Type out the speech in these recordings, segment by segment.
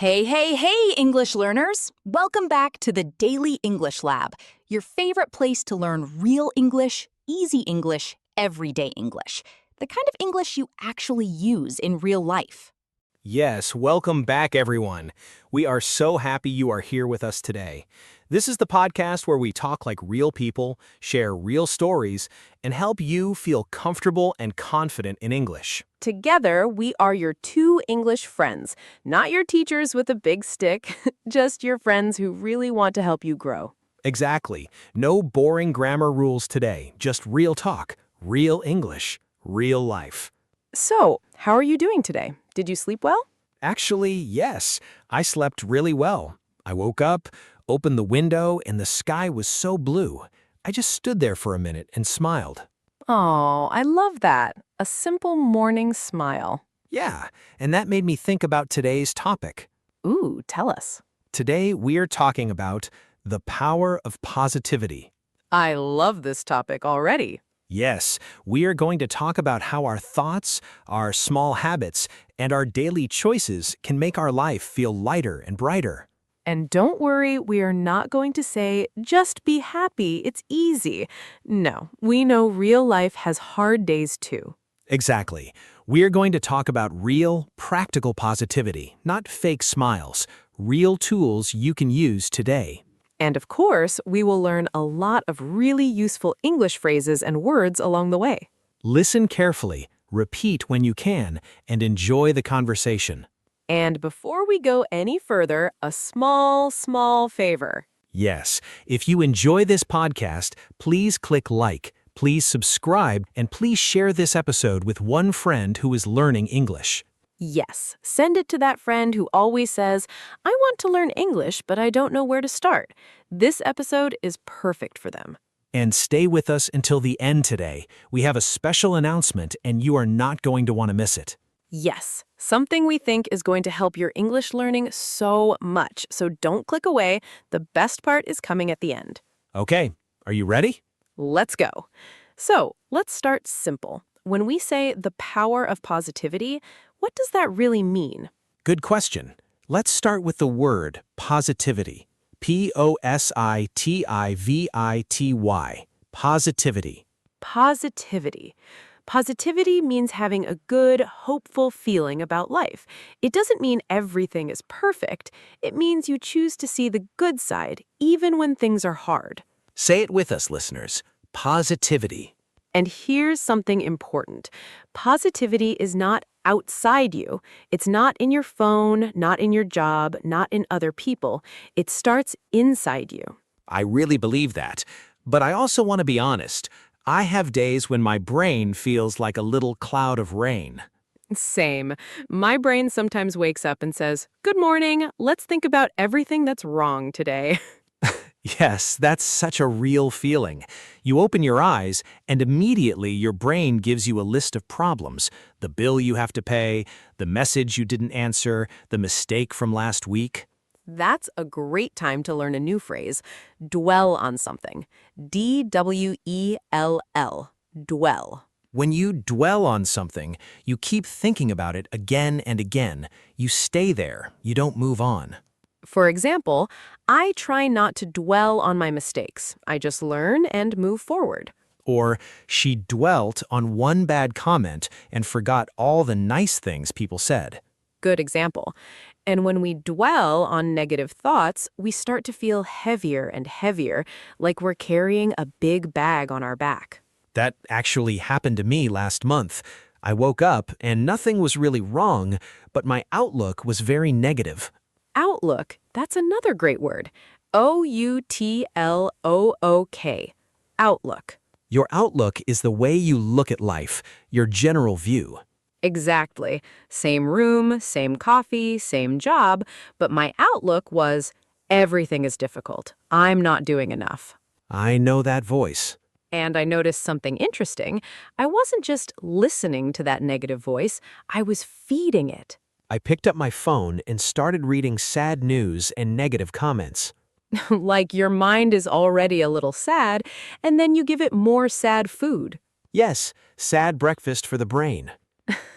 Hey, hey, hey, English learners! Welcome back to the Daily English Lab, your favorite place to learn real English, easy English, everyday English, the kind of English you actually use in real life. Yes, welcome back, everyone. We are so happy you are here with us today. This is the podcast where we talk like real people, share real stories, and help you feel comfortable and confident in English. Together, we are your two English friends, not your teachers with a big stick, just your friends who really want to help you grow. Exactly. No boring grammar rules today, just real talk, real English, real life. So, how are you doing today? Did you sleep well? Actually, yes, I slept really well. I woke up, opened the window, and the sky was so blue. I just stood there for a minute and smiled. Oh, I love that. A simple morning smile. Yeah, and that made me think about today's topic. Ooh, tell us. Today, we're talking about the power of positivity. I love this topic already. Yes, we are going to talk about how our thoughts, our small habits, and our daily choices can make our life feel lighter and brighter. And don't worry, we are not going to say, just be happy, it's easy. No, we know real life has hard days too. Exactly. We are going to talk about real, practical positivity, not fake smiles, real tools you can use today. And of course, we will learn a lot of really useful English phrases and words along the way. Listen carefully, repeat when you can, and enjoy the conversation. And before we go any further, a small favor. Yes, if you enjoy this podcast, please click like, please subscribe, and please share this episode with one friend who is learning English. Yes, send it to that friend who always says, I want to learn English, but I don't know where to start. This episode is perfect for them. And stay with us until the end today. We have a special announcement, and you are not going to want to miss it. Yes, something we think is going to help your English learning so much. So don't click away. The best part is coming at the end. Okay, are you ready? Let's go. So let's start simple. When we say the power of positivity, what does that really mean? Good question. Let's start with the word positivity. Positivity. Positivity. Positivity. Positivity means having a good, hopeful feeling about life. It doesn't mean everything is perfect. It means you choose to see the good side, even when things are hard. Say it with us, listeners. Positivity. And here's something important. Positivity is not outside you. It's not in your phone, not in your job, not in other people. It starts inside you. I really believe that. But I also want to be honest. I have days when my brain feels like a little cloud of rain. Same. My brain sometimes wakes up and says, "Good morning. Let's think about everything that's wrong today." Yes, that's such a real feeling. You open your eyes, and immediately your brain gives you a list of problems. The bill you have to pay, the message you didn't answer, the mistake from last week. That's a great time to learn a new phrase, dwell on something. D-W-E-L-L, dwell. When you dwell on something, you keep thinking about it again and again. You stay there. You don't move on. For example, I try not to dwell on my mistakes. I just learn and move forward. Or she dwelt on one bad comment and forgot all the nice things people said. Good example. And when we dwell on negative thoughts, we start to feel heavier and heavier, like we're carrying a big bag on our back. That actually happened to me last month. I woke up and nothing was really wrong, but my outlook was very negative. Outlook, that's another great word. O-U-T-L-O-O-K. Outlook. Your outlook is the way you look at life, your general view. Exactly. Same room, same coffee, same job, but my outlook was, everything is difficult. I'm not doing enough. I know that voice. And I noticed something interesting. I wasn't just listening to that negative voice, I was feeding it. I picked up my phone and started reading sad news and negative comments. Like your mind is already a little sad, and then you give it more sad food. Yes, sad breakfast for the brain.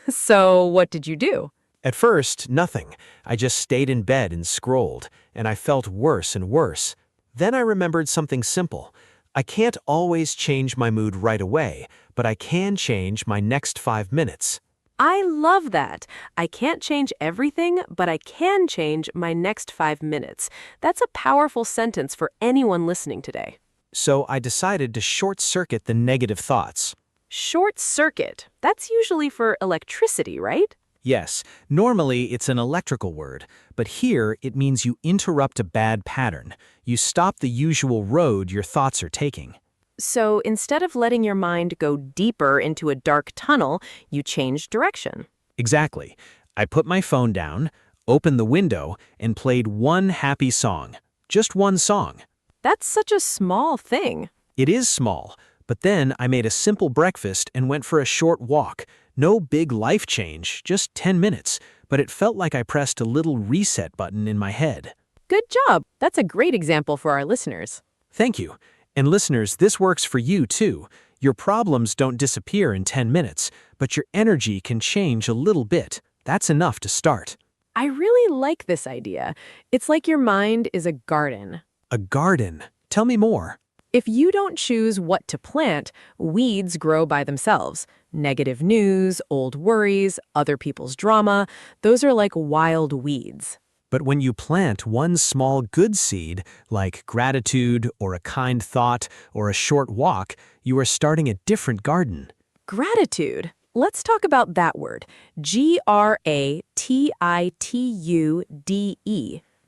So what did you do? At first, nothing. I just stayed in bed and scrolled, and I felt worse and worse. Then I remembered something simple. I can't always change my mood right away, but I can change my next 5 minutes. I love that. I can't change everything, but I can change my next 5 minutes. That's a powerful sentence for anyone listening today. So I decided to short-circuit the negative thoughts. Short circuit. That's usually for electricity, right? Yes, normally it's an electrical word, but here it means you interrupt a bad pattern. You stop the usual road your thoughts are taking. So instead of letting your mind go deeper into a dark tunnel, you change direction. Exactly. I put my phone down, opened the window, and played one happy song. Just one song. That's such a small thing. It is small, but then I made a simple breakfast and went for a short walk. No big life change, just 10 minutes, but it felt like I pressed a little reset button in my head. Good job. That's a great example for our listeners. Thank you. And listeners, this works for you too. Your problems don't disappear in 10 minutes, but your energy can change a little bit. That's enough to start. I really like this idea. It's like your mind is a garden. A garden. Tell me more. If you don't choose what to plant, weeds grow by themselves. Negative news, old worries, other people's drama, those are like wild weeds. But when you plant one small good seed, like gratitude or a kind thought or a short walk, you are starting a different garden. Gratitude. Let's talk about that word. Gratitude.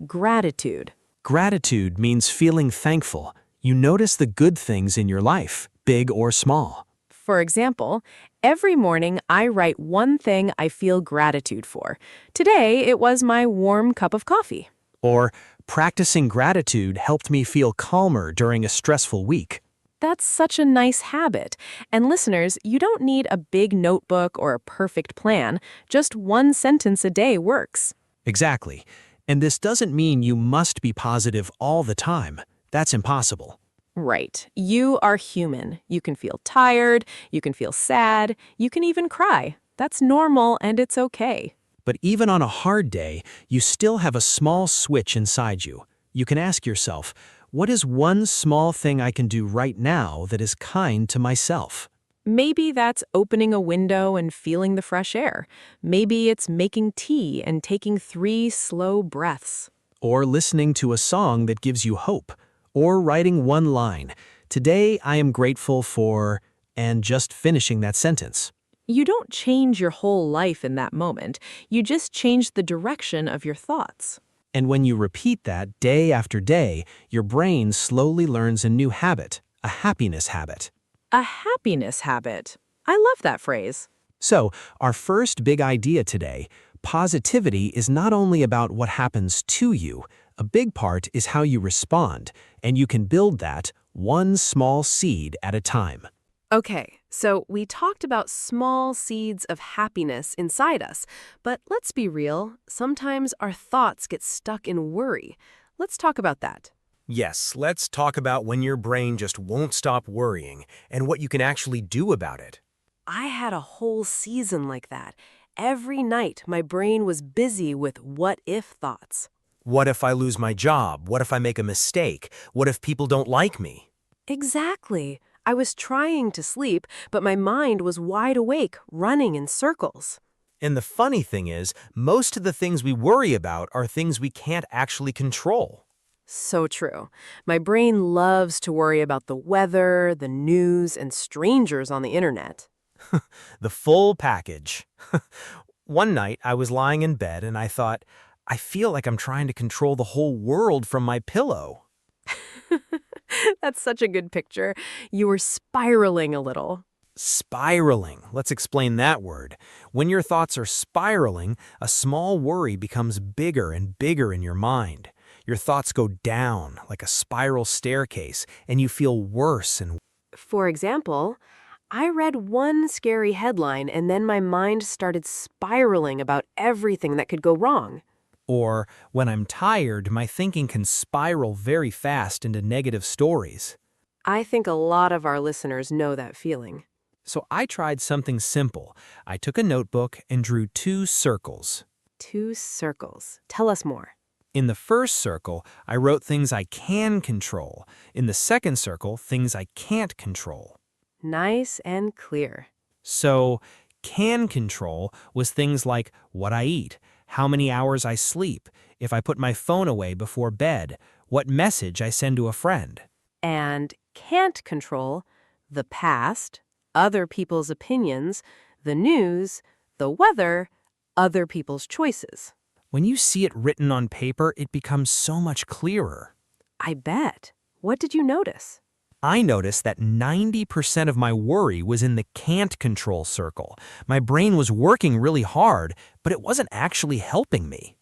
Gratitude. Gratitude means feeling thankful. You notice the good things in your life, big or small. For example, every morning I write one thing I feel gratitude for. Today, it was my warm cup of coffee. Or, practicing gratitude helped me feel calmer during a stressful week. That's such a nice habit. And listeners, you don't need a big notebook or a perfect plan. Just one sentence a day works. Exactly. And this doesn't mean you must be positive all the time. That's impossible. Right. You are human. You can feel tired, you can feel sad, you can even cry. That's normal and it's okay. But even on a hard day, you still have a small switch inside you. You can ask yourself, what is one small thing I can do right now that is kind to myself? Maybe that's opening a window and feeling the fresh air. Maybe it's making tea and taking 3 slow breaths. Or listening to a song that gives you hope. Or writing one line, today I am grateful for, and just finishing that sentence. You don't change your whole life in that moment. You just change the direction of your thoughts. And when you repeat that day after day, your brain slowly learns a new habit, a happiness habit. A happiness habit. I love that phrase. So, our first big idea today, positivity is not only about what happens to you, a big part is how you respond, and you can build that one small seed at a time. Okay, so we talked about small seeds of happiness inside us, but let's be real, sometimes our thoughts get stuck in worry. Let's talk about that. Yes, let's talk about when your brain just won't stop worrying and what you can actually do about it. I had a whole season like that. Every night, my brain was busy with what-if thoughts. What if I lose my job? What if I make a mistake? What if people don't like me? Exactly. I was trying to sleep, but my mind was wide awake, running in circles. And the funny thing is, most of the things we worry about are things we can't actually control. So true. My brain loves to worry about the weather, the news, and strangers on the internet. The full package. One night, I was lying in bed and I thought, I feel like I'm trying to control the whole world from my pillow. That's such a good picture. You were spiraling a little. Spiraling. Let's explain that word. When your thoughts are spiraling, a small worry becomes bigger and bigger in your mind. Your thoughts go down like a spiral staircase, and you feel worse and For example, I read one scary headline and then my mind started spiraling about everything that could go wrong. Or, when I'm tired, my thinking can spiral very fast into negative stories. I think a lot of our listeners know that feeling. So I tried something simple. I took a notebook and drew 2 circles. 2 circles. Tell us more. In the first circle, I wrote things I can control. In the second circle, things I can't control. Nice and clear. So, can control was things like what I eat, how many hours I sleep, if I put my phone away before bed, what message I send to a friend. And can't control the past, other people's opinions, the news, the weather, other people's choices. When you see it written on paper, it becomes so much clearer. I bet. What did you notice? I noticed that 90% of my worry was in the can't control circle. My brain was working really hard, but it wasn't actually helping me.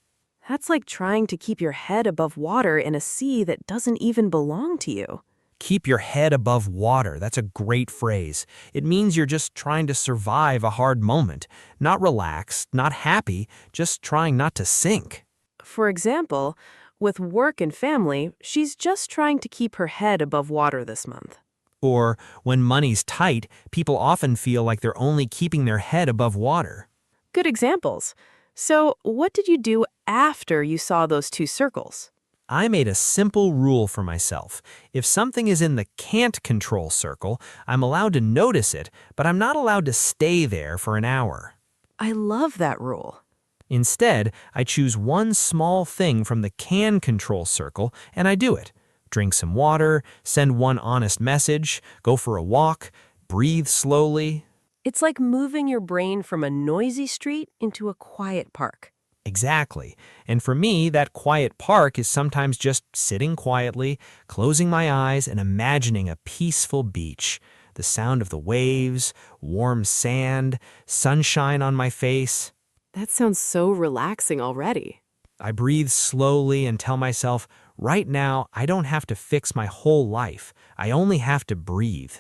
That's like trying to keep your head above water in a sea that doesn't even belong to you. Keep your head above water. That's a great phrase. It means you're just trying to survive a hard moment. Not relaxed, not happy, just trying not to sink. For example, with work and family, she's just trying to keep her head above water this month. Or, when money's tight, people often feel like they're only keeping their head above water. Good examples. So, what did you do after you saw those 2 circles? I made a simple rule for myself. If something is in the can't control circle, I'm allowed to notice it, but I'm not allowed to stay there for an hour. I love that rule. Instead, I choose one small thing from the can control circle and I do it. Drink some water, send one honest message, go for a walk, breathe slowly. It's like moving your brain from a noisy street into a quiet park. Exactly. And for me, that quiet park is sometimes just sitting quietly, closing my eyes and imagining a peaceful beach. The sound of the waves, warm sand, sunshine on my face. That sounds so relaxing already. I breathe slowly and tell myself, right now, I don't have to fix my whole life. I only have to breathe.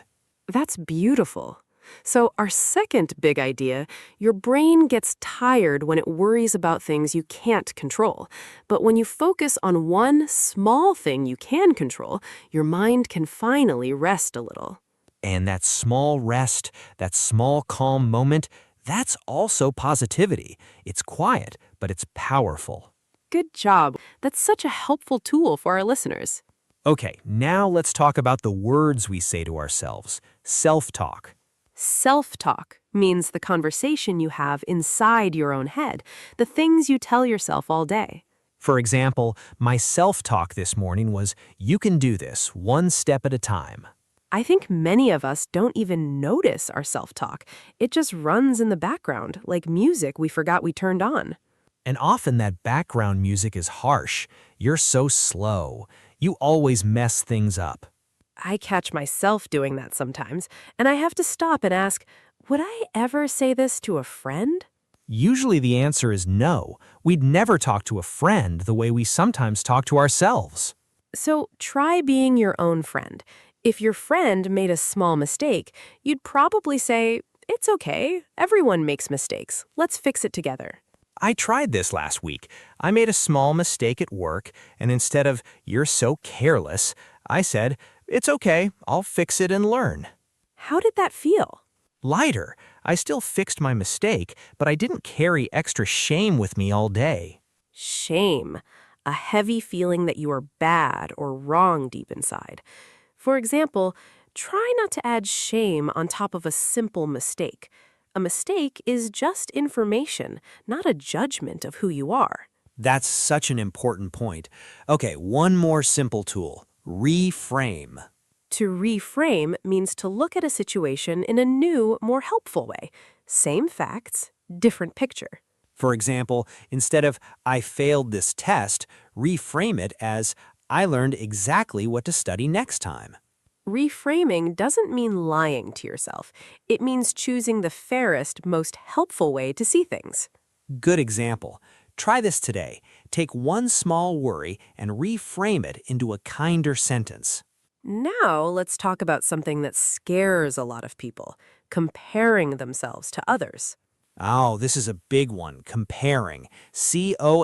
That's beautiful. So our second big idea, your brain gets tired when it worries about things you can't control. But when you focus on one small thing you can control, your mind can finally rest a little. And that small rest, that small calm moment, that's also positivity. It's quiet, but it's powerful. Good job. That's such a helpful tool for our listeners. Okay, now let's talk about the words we say to ourselves. Self-talk. Self-talk means the conversation you have inside your own head, the things you tell yourself all day. For example, my self-talk this morning was, you can do this, one step at a time. I think many of us don't even notice our self-talk. It just runs in the background, like music we forgot we turned on. And often that background music is harsh. You're so slow. You always mess things up. I catch myself doing that sometimes, and I have to stop and ask, would I ever say this to a friend? Usually the answer is no. We'd never talk to a friend the way we sometimes talk to ourselves. So try being your own friend. If your friend made a small mistake, you'd probably say, it's okay, everyone makes mistakes. Let's fix it together. I tried this last week. I made a small mistake at work, and instead of, you're so careless, I said, it's okay, I'll fix it and learn. How did that feel? Lighter. I still fixed my mistake, but I didn't carry extra shame with me all day. Shame, a heavy feeling that you are bad or wrong deep inside. For example, try not to add shame on top of a simple mistake. A mistake is just information, not a judgment of who you are. That's such an important point. Okay, one more simple tool. Reframe. To reframe means to look at a situation in a new, more helpful way. Same facts, different picture. For example, instead of, I failed this test, reframe it as, I learned exactly what to study next time. Reframing doesn't mean lying to yourself. It means choosing the fairest, most helpful way to see things. Good example. Try this today. Take one small worry and reframe it into a kinder sentence. Now let's talk about something that scares a lot of people, comparing themselves to others. Oh, this is a big one. Comparing. C-O-M-P-A-R-I-N-G.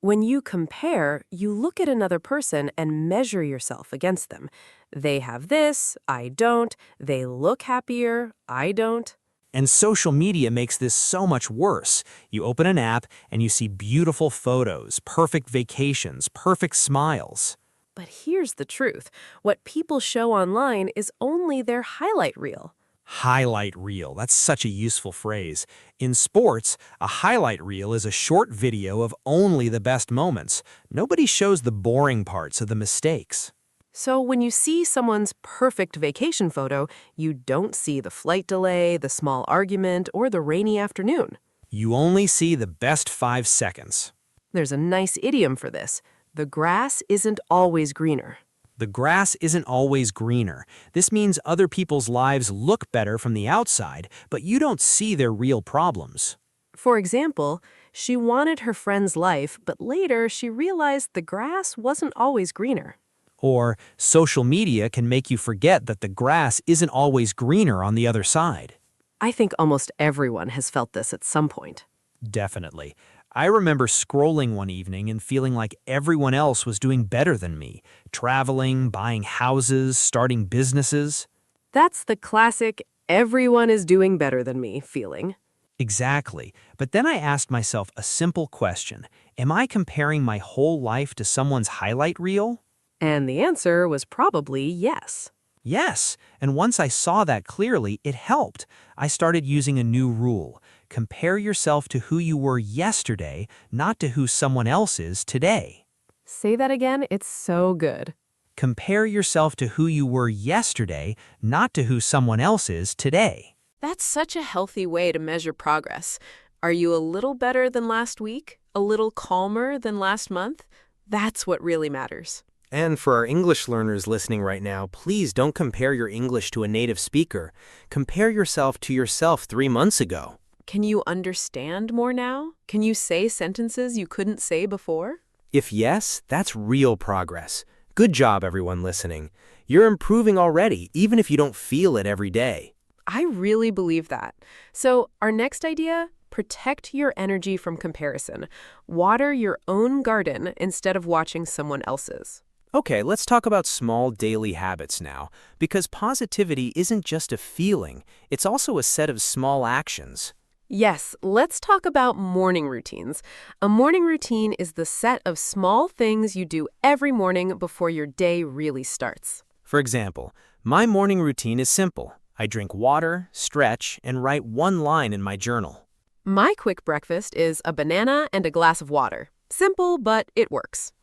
When you compare, you look at another person and measure yourself against them. They have this, I don't. They look happier, I don't. And social media makes this so much worse. You open an app and you see beautiful photos, perfect vacations, perfect smiles. But here's the truth. What people show online is only their highlight reel. Highlight reel, that's such a useful phrase. In sports, a highlight reel is a short video of only the best moments. Nobody shows the boring parts of the mistakes. So when you see someone's perfect vacation photo, you don't see the flight delay, the small argument, or the rainy afternoon. You only see the best 5 seconds. There's a nice idiom for this. The grass isn't always greener. The grass isn't always greener. This means other people's lives look better from the outside, but you don't see their real problems. For example, she wanted her friend's life, but later she realized the grass wasn't always greener. Or social media can make you forget that the grass isn't always greener on the other side. I think almost everyone has felt this at some point. Definitely. I remember scrolling one evening and feeling like everyone else was doing better than me, traveling, buying houses, starting businesses. That's the classic everyone is doing better than me feeling. Exactly. But then I asked myself a simple question. Am I comparing my whole life to someone's highlight reel? And the answer was probably yes. Yes, and once I saw that clearly, it helped. I started using a new rule. Compare yourself to who you were yesterday, not to who someone else is today. Say that again, it's so good. Compare yourself to who you were yesterday, not to who someone else is today. That's such a healthy way to measure progress. Are you a little better than last week? A little calmer than last month? That's what really matters. And for our English learners listening right now, please don't compare your English to a native speaker. Compare yourself to yourself 3 months ago. Can you understand more now? Can you say sentences you couldn't say before? If yes, that's real progress. Good job, everyone listening. You're improving already, even if you don't feel it every day. I really believe that. So our next idea, protect your energy from comparison. Water your own garden instead of watching someone else's. Okay, let's talk about small daily habits now, because positivity isn't just a feeling, it's also a set of small actions. Yes, let's talk about morning routines. A morning routine is the set of small things you do every morning before your day really starts. For example, my morning routine is simple. I drink water, stretch, and write 1 line in my journal. My quick breakfast is a banana and a glass of water. Simple, but it works.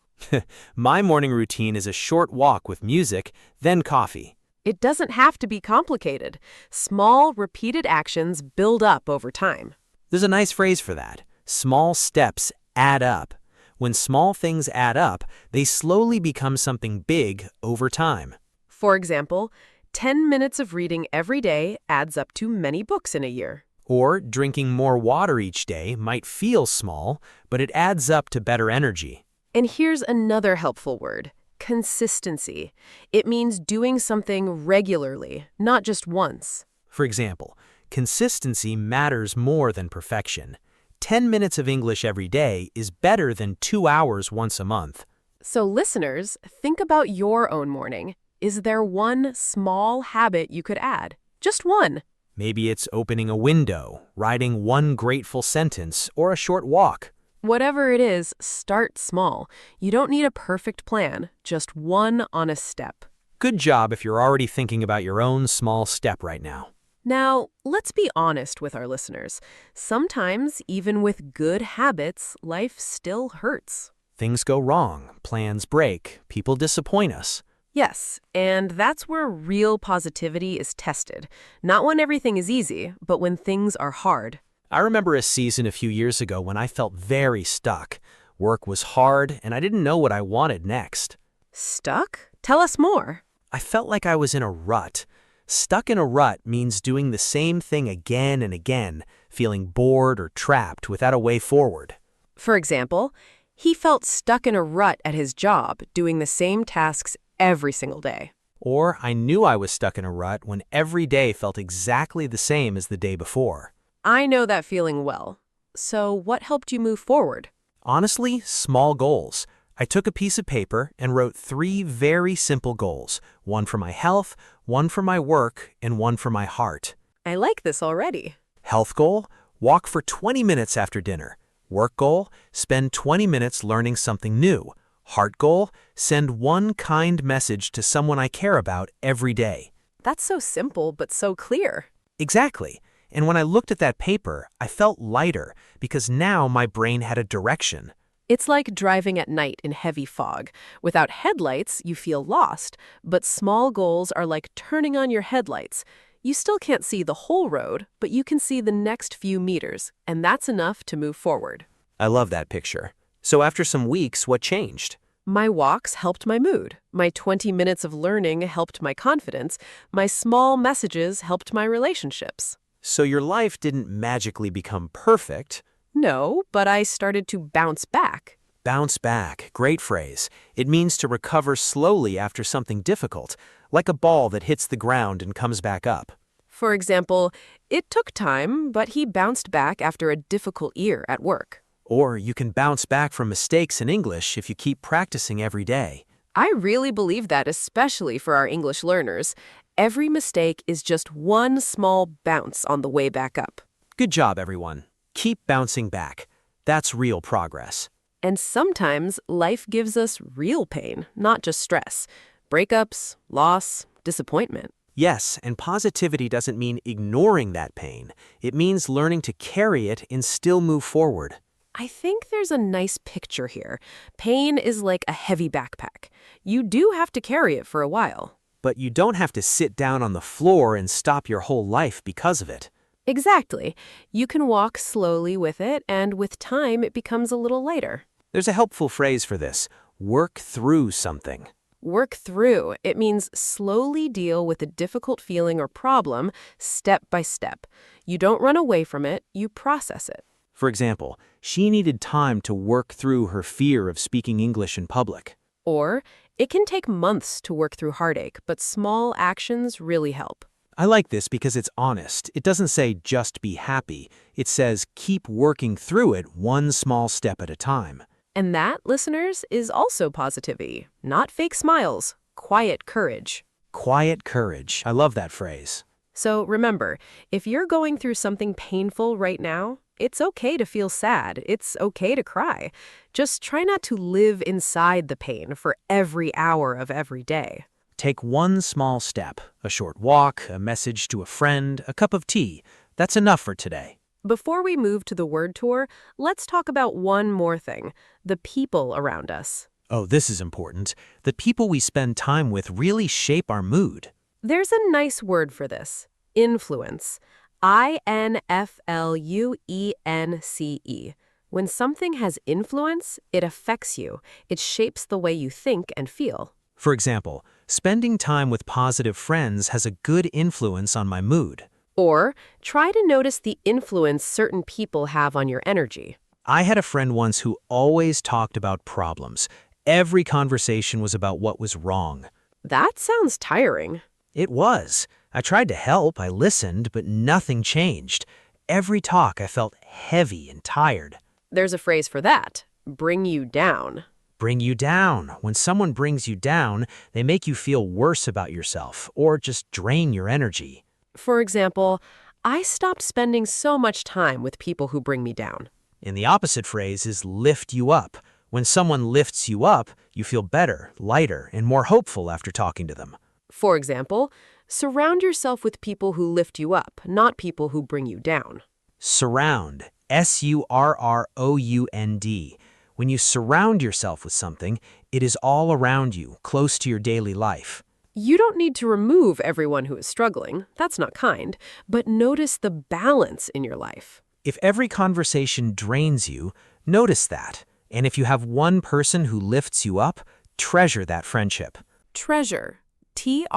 My morning routine is a short walk with music, then coffee. It doesn't have to be complicated. Small, repeated actions build up over time. There's a nice phrase for that. Small steps add up. When small things add up, they slowly become something big over time. For example, 10 minutes of reading every day adds up to many books in a year. Or drinking more water each day might feel small, but it adds up to better energy. And here's another helpful word, consistency. It means doing something regularly, not just once. For example, consistency matters more than perfection. 10 minutes of English every day is better than 2 hours once a month. So listeners, think about your own morning. Is there one small habit you could add? Just one. Maybe it's opening a window, writing 1 grateful sentence, or a short walk. Whatever it is, start small. You don't need a perfect plan, just one honest step. Good job if you're already thinking about your own small step right now. Now, let's be honest with our listeners. Sometimes, even with good habits, life still hurts. Things go wrong, plans break, people disappoint us. Yes, and that's where real positivity is tested. Not when everything is easy, but when things are hard. I remember a season a few years ago when I felt very stuck. Work was hard, and I didn't know what I wanted next. Stuck? Tell us more. I felt like I was in a rut. Stuck in a rut means doing the same thing again and again, feeling bored or trapped without a way forward. For example, he felt stuck in a rut at his job, doing the same tasks every single day. Or I knew I was stuck in a rut when every day felt exactly the same as the day before. I know that feeling well. So what helped you move forward? Honestly, small goals. I took a piece of paper and wrote 3 very simple goals. 1 for my health, 1 for my work, and 1 for my heart. I like this already. Health goal? Walk for 20 minutes after dinner. Work goal? Spend 20 minutes learning something new. Heart goal? Send one kind message to someone I care about every day. That's so simple, but so clear. Exactly. And when I looked at that paper, I felt lighter because now my brain had a direction. It's like driving at night in heavy fog. Without headlights, you feel lost, but small goals are like turning on your headlights. You still can't see the whole road, but you can see the next few meters, and that's enough to move forward. I love that picture. So after some weeks, what changed? My walks helped my mood. My 20 minutes of learning helped my confidence. My small messages helped my relationships. So your life didn't magically become perfect. No, but I started to bounce back. Bounce back, great phrase. It means to recover slowly after something difficult, like a ball that hits the ground and comes back up. For example, it took time, but he bounced back after a difficult year at work. Or you can bounce back from mistakes in English if you keep practicing every day. I really believe that, especially for our English learners. Every mistake is just one small bounce on the way back up. Good job, everyone. Keep bouncing back. That's real progress. And sometimes life gives us real pain, not just stress. Breakups, loss, disappointment. Yes, and positivity doesn't mean ignoring that pain. It means learning to carry it and still move forward. I think there's a nice picture here. Pain is like a heavy backpack. You do have to carry it for a while. But you don't have to sit down on the floor and stop your whole life because of it. Exactly. You can walk slowly with it, and with time, it becomes a little lighter. There's a helpful phrase for this: work through something. Work through. It means slowly deal with a difficult feeling or problem, step by step. You don't run away from it, you process it. For example, she needed time to work through her fear of speaking English in public. Or, it can take months to work through heartache, but small actions really help. I like this because it's honest. It doesn't say just be happy. It says keep working through it one small step at a time. And that, listeners, is also positivity. Not fake smiles, quiet courage. Quiet courage. I love that phrase. So remember, if you're going through something painful right now, it's okay to feel sad. It's okay to cry. Just try not to live inside the pain for every hour of every day. Take one small step, a short walk, a message to a friend, a cup of tea. That's enough for today. Before we move to the word tour, let's talk about one more thing, the people around us. Oh, this is important. The people we spend time with really shape our mood. There's a nice word for this, influence. Influence. When something has influence, it affects you. It shapes the way you think and feel. For example, spending time with positive friends has a good influence on my mood. Or try to notice the influence certain people have on your energy. I had a friend once who always talked about problems. Every conversation was about what was wrong. That sounds tiring. It was. I tried to help, I listened, but nothing changed. Every talk I felt heavy and tired. There's a phrase for that, bring you down. Bring you down. When someone brings you down, they make you feel worse about yourself or just drain your energy. For example, I stopped spending so much time with people who bring me down. And the opposite phrase is lift you up. When someone lifts you up, you feel better, lighter, and more hopeful after talking to them. For example, surround yourself with people who lift you up, not people who bring you down. Surround. Surround. When you surround yourself with something, it is all around you, close to your daily life. You don't need to remove everyone who is struggling. That's not kind. But notice the balance in your life. If every conversation drains you, notice that. And if you have one person who lifts you up, treasure that friendship. Treasure. Treasure.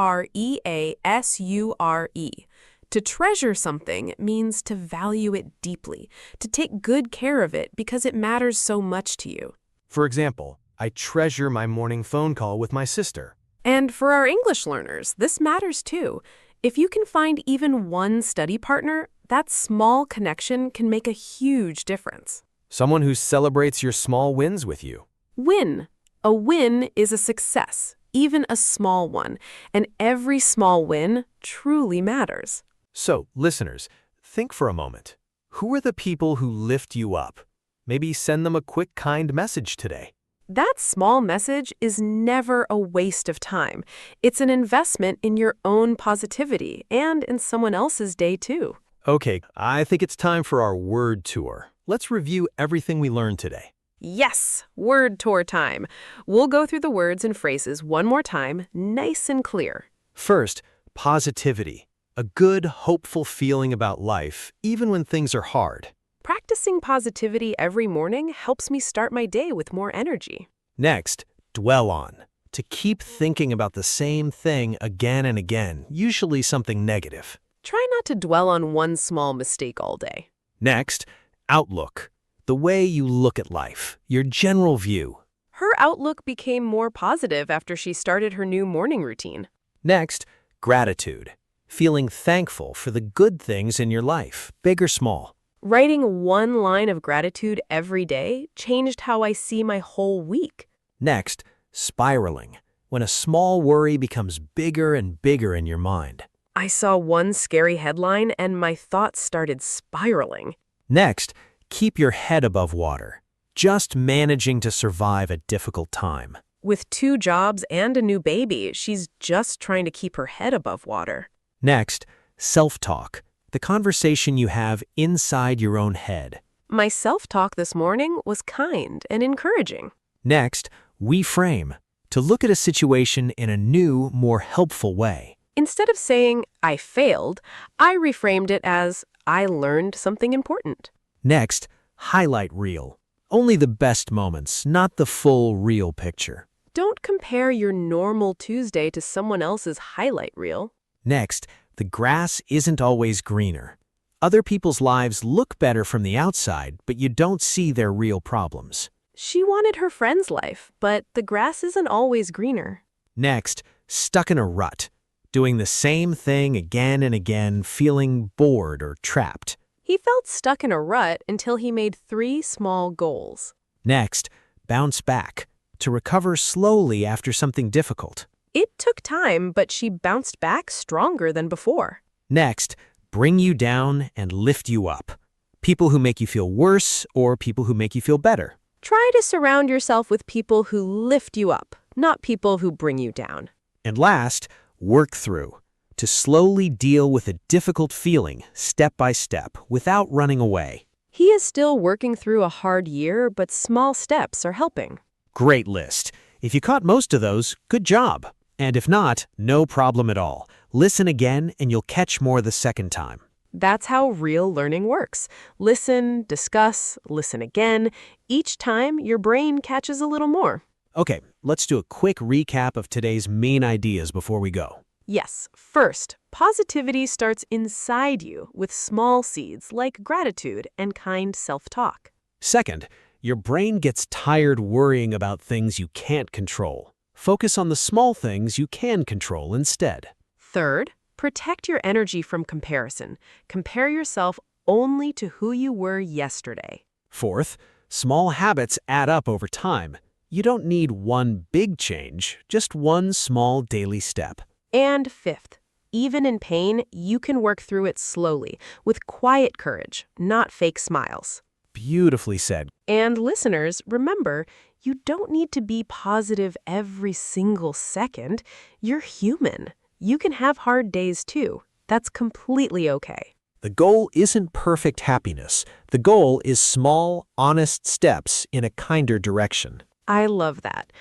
To treasure something means to value it deeply, to take good care of it because it matters so much to you. For example, I treasure my morning phone call with my sister. And for our English learners, this matters too. If you can find even one study partner, that small connection can make a huge difference. Someone who celebrates your small wins with you. Win. A win is a success, even a small one, and every small win truly matters. So, listeners, Think for a moment. Who are the people who lift you up? Maybe send them a quick, kind message today. That small message is never a waste of time. It's an investment in your own positivity and in someone else's day, too. Okay, I think it's time for our word tour. Let's review everything we learned today. Yes, word tour time. We'll go through the words and phrases one more time, nice and clear. First, positivity. A good, hopeful feeling about life, even when things are hard. Practicing positivity every morning helps me start my day with more energy. Next, dwell on. To keep thinking about the same thing again and again, usually something negative. Try not to dwell on one small mistake all day. Next, outlook. The way you look at life, your general view. Her outlook became more positive after she started her new morning routine. Next, gratitude. Feeling thankful for the good things in your life, big or small. Writing one line of gratitude every day changed how I see my whole week. Next, spiraling. When a small worry becomes bigger and bigger in your mind. I saw one scary headline and my thoughts started spiraling. Next, keep your head above water. Just managing to survive a difficult time. With 2 jobs and a new baby, she's just trying to keep her head above water. Next, self-talk. The conversation you have inside your own head. My self-talk this morning was kind and encouraging. Next, reframe. To look at a situation in a new, more helpful way. Instead of saying, I failed, I reframed it as, I learned something important. Next, highlight reel. Only the best moments, not the full, real picture. Don't compare your normal Tuesday to someone else's highlight reel. Next, the grass isn't always greener. Other people's lives look better from the outside, but you don't see their real problems. She wanted her friend's life, but the grass isn't always greener. Next, stuck in a rut. Doing the same thing again and again, feeling bored or trapped. He felt stuck in a rut until he made 3 small goals. Next, bounce back. To recover slowly after something difficult. It took time, but she bounced back stronger than before. Next, bring you down and lift you up. People who make you feel worse or people who make you feel better. Try to surround yourself with people who lift you up, not people who bring you down. And last, work through. To slowly deal with a difficult feeling, step by step, without running away. He is still working through a hard year, but small steps are helping. Great list. If you caught most of those, good job. And if not, no problem at all. Listen again and you'll catch more the second time. That's how real learning works. Listen, discuss, listen again. Each time, your brain catches a little more. Okay, let's do a quick recap of today's main ideas before we go. Yes, first, positivity starts inside you with small seeds like gratitude and kind self-talk. Second, your brain gets tired worrying about things you can't control. Focus on the small things you can control instead. Third, protect your energy from comparison. Compare yourself only to who you were yesterday. Fourth, small habits add up over time. You don't need one big change, just one small daily step. And fifth, even in pain, you can work through it slowly, with quiet courage, not fake smiles. Beautifully said. And listeners, remember, you don't need to be positive every single second. You're human. You can have hard days too. That's completely okay. The goal isn't perfect happiness. The goal is small, honest steps in a kinder direction. I love that.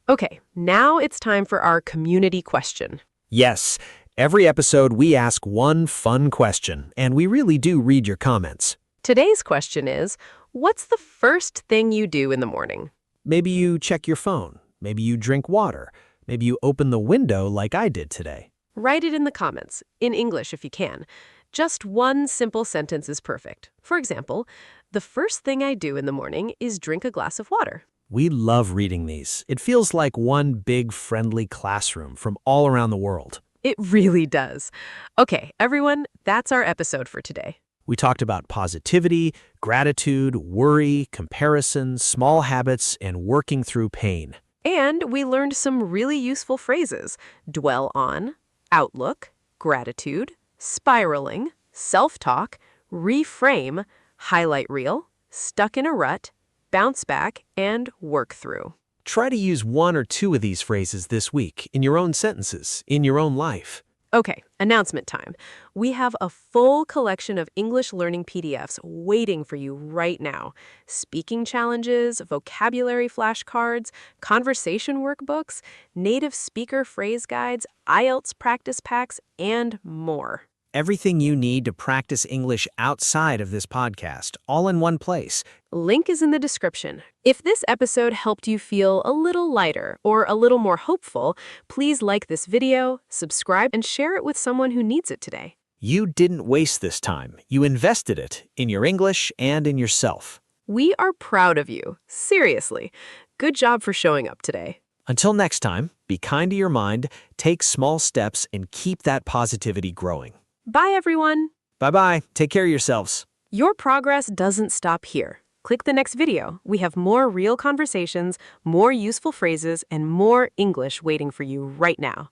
Okay, now it's time for our community question. Yes, every episode we ask one fun question, and we really do read your comments. Today's question is, what's the first thing you do in the morning? Maybe you check your phone. Maybe you drink water. Maybe you open the window like I did today. Write it in the comments, in English if you can. Just one simple sentence is perfect. For example, the first thing I do in the morning is drink a glass of water. We love reading these. It feels like one big friendly classroom from all around the world. It really does. Okay, everyone, that's our episode for today. We talked about positivity, gratitude, worry, comparison, small habits, and working through pain. And we learned some really useful phrases: dwell on, outlook, gratitude, spiraling, self-talk, reframe, highlight reel, stuck in a rut, bounce back, and work through. Try to use one or two of these phrases this week in your own sentences, in your own life. Okay, announcement time. We have a full collection of English learning PDFs waiting for you right now. Speaking challenges, vocabulary flashcards, conversation workbooks, native speaker phrase guides, IELTS practice packs, and more. Everything you need to practice English outside of this podcast, all in one place. Link is in the description. If this episode helped you feel a little lighter or a little more hopeful, please like this video, subscribe, and share it with someone who needs it today. You didn't waste this time. You invested it in your English and in yourself. We are proud of you. Seriously. Good job for showing up today. Until next time, be kind to your mind, take small steps, and keep that positivity growing. Bye, everyone. Bye-bye. Take care of yourselves. Your progress doesn't stop here. Click the next video. We have more real conversations, more useful phrases, and more English waiting for you right now.